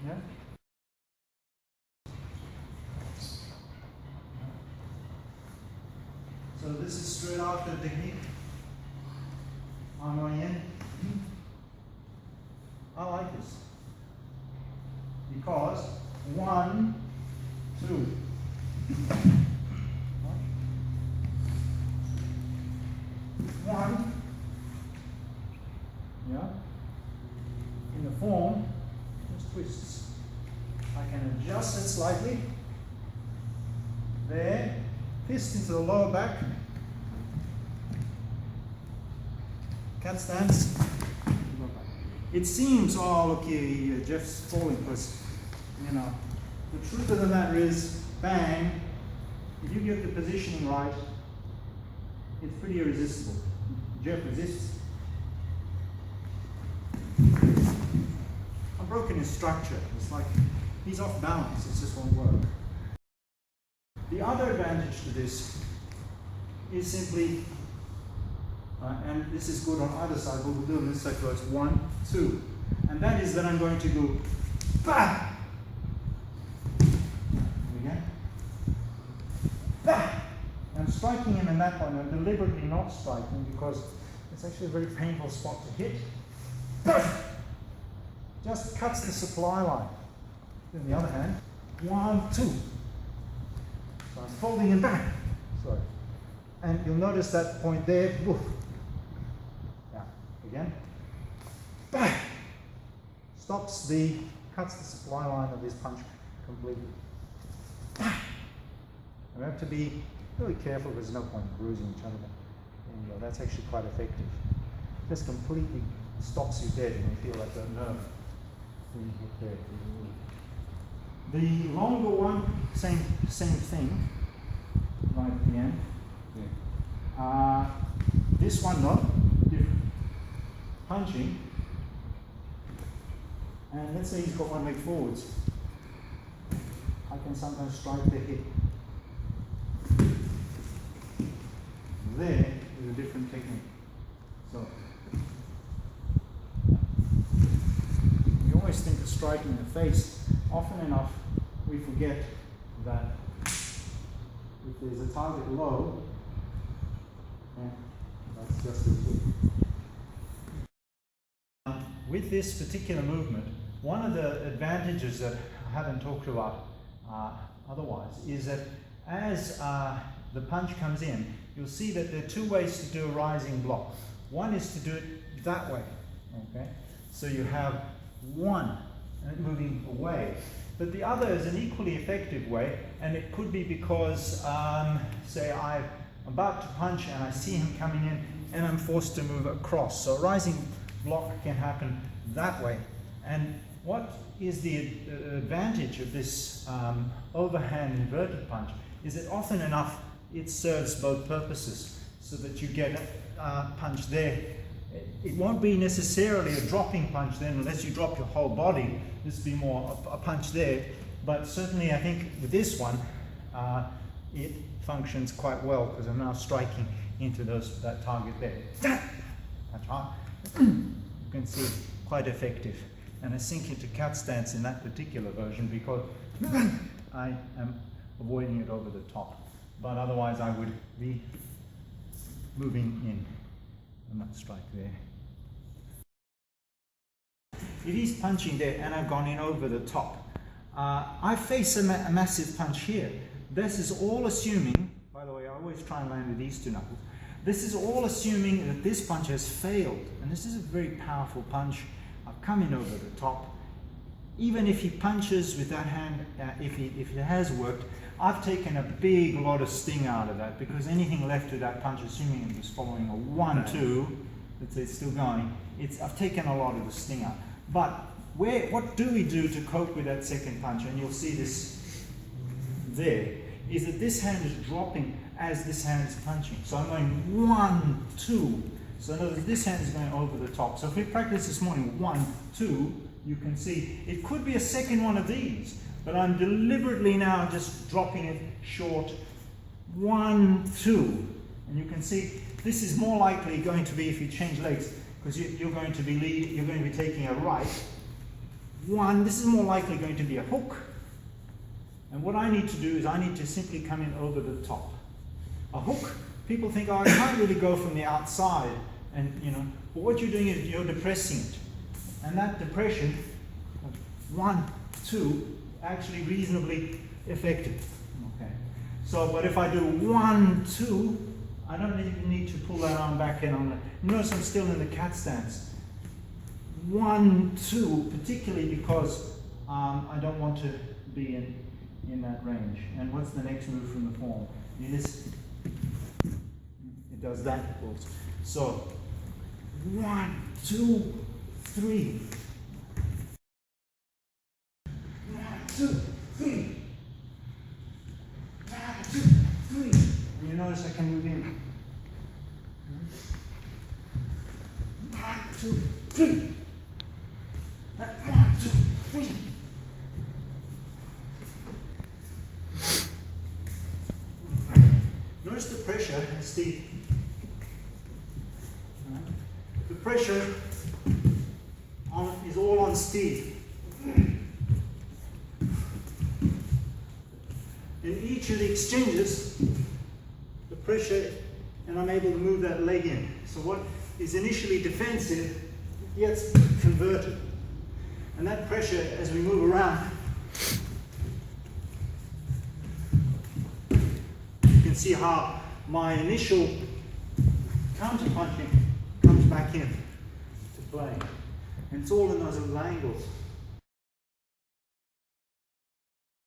Yeah? So this is straight after the technique. I'm going in. I like this. Because 1, 2. One. Yeah. In the form, just twists. I can adjust it slightly. There. Fist into the lower back. Cat stance. It seems, oh look here, Jeff's falling because, you know, the truth of the matter is, bang, if you get the positioning right, it's pretty irresistible. Jeff resists. I've broken his structure. It's like he's off balance, it just won't work. The other advantage to this is simply, and this is good on either side, but we'll do it on this side first. 1, 2. And that is that I'm going to go, bah! Again. Bah! I'm striking him in that point. I'm deliberately not striking because it's actually a very painful spot to hit. Bah! Just cuts the supply line. On the other hand, 1, 2. So I'm folding him back. Sorry. And you'll notice that point there. Woof. Yeah. Again. Bah! Cuts the supply line of this punch completely. Bah! We have to be really careful. There's no point in bruising each other. And, that's actually quite effective. Just completely stops you dead when you feel like that nerve. The longer one, same thing, right at the end. Yeah. This one, no, different. Punching, and let's say he's got one leg forwards. I can sometimes strike the hip. There is a different technique. So, we always think of striking the face. Often enough, we forget that if there's a target low, that's just as good. With this particular movement, one of the advantages that I haven't talked about otherwise is that as the punch comes in, you'll see that there are two ways to do a rising block. One is to do it that way, okay? So you have one moving away, but the other is an equally effective way, and it could be because, say I'm about to punch and I see him coming in and I'm forced to move across. So a rising block can happen that way. And what is the advantage of this overhand inverted punch is that often enough it serves both purposes, so that you get a punch there. It won't be necessarily a dropping punch then, unless you drop your whole body. This will be more a punch there. But certainly I think with this one, it functions quite well because I'm now striking into that target there. Punch hard. You can see quite effective. And I sink into cat stance in that particular version because I am avoiding it over the top. But otherwise I would be moving in. I might strike there. If he's punching there and I've gone in over the top, I face a massive punch here. This is all assuming, by the way, I always try and land with these two knuckles. This is all assuming that this punch has failed. And this is a very powerful punch. I've come in over the top. Even if he punches with that hand, if it has worked, I've taken a big lot of sting out of that, because anything left with that punch, assuming it was following a 1-2, let's say it's still going, I've taken a lot of the sting out. But what do we do to cope with that second punch? And you'll see this there, is that this hand is dropping as this hand is punching. So I'm going 1, 2. So in other words, this hand is going over the top. So if we practice this morning 1, 2, you can see it could be a second one of these, but I'm deliberately now just dropping it short. 1, 2. And you can see this is more likely going to be if you change legs, because you're going to be taking a right. 1, this is more likely going to be a hook. And what I need to do is I need to simply come in over the top. A hook, people think, oh, I can't really go from the outside. And, but what you're doing is you're depressing it. And that depression, 1, 2, actually reasonably effective. Okay. So, but if I do 1, 2, I don't even need to pull that arm back in on it. Notice I'm still in the cat stance. 1, 2, particularly because I don't want to be in that range. And what's the next move from the form? It does that also. So 1, 2, 3. 1, 2, 3. 1, 2, 3. And you notice I can move in. 1, 2, 3. 1, 2, 3. Notice the pressure, Steve. The pressure is all on Steve. In each of the exchanges, the pressure, and I'm able to move that leg in. So what is initially defensive gets converted. And that pressure, as we move around, you can see how my initial counter punching comes back in to play. And it's all in those little angles.